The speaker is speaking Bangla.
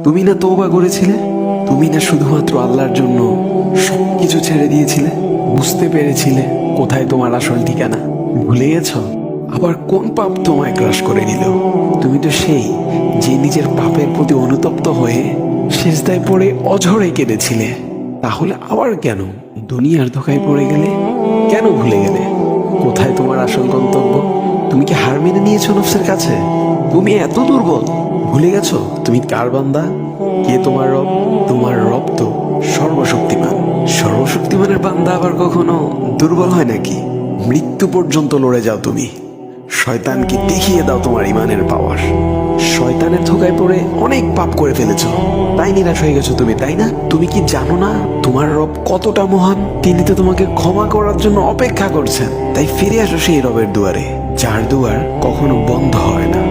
তুমি না তওবা করেছিলে? তুমি না শুধুমাত্র আল্লাহর জন্য সবকিছু ছেড়ে দিয়েছিলে? বুঝতে পেরেছিলে কোথায় তোমার আসল ঠিকানা? ভুলে গেছ? আবার কোন পাপ তোমায় গ্রাস করে নিল? তুমি তো সেই যে নিজের পাপের প্রতি অনুতপ্ত হয়ে সিজদায় পড়ে অঝরে কেঁদেছিলে। তাহলে আবার কেন দুনিয়ার ধোকায় পড়ে গেলে? কেন ভুলে গেলে কোথায় তোমার আসল গন্তব্য? তুমি কি হার মেনে নিয়েছো নফসের কাছে? তুমি এত দুর্বল, ভুলে গেছো তুমি কার বান্দা? কে তোমার রব? তোমার রব তো সর্বশক্তিমান। সর্বশক্তিমানের বান্দা আবার কখনো দুর্বল হয় নাকি? মৃত্যু পর্যন্ত লড়ে যাও তুমি। শয়তানকে দেখিয়ে দাও তোমার ইমানের পাওয়ার। শয়তানের ধোকায় পড়ে অনেক পাপ করে ফেলেছো, তাই নিরাশ হয়ে গেছো তুমি, তাই না? তুমি কি জানো না তোমার রব কতটা মহান? তিনি তো তোমাকে ক্ষমা করার জন্য অপেক্ষা করছেন। তাই ফিরে আসো সেই রবের দুয়ারে, যার দুয়ার কখনো বন্ধ হয় না।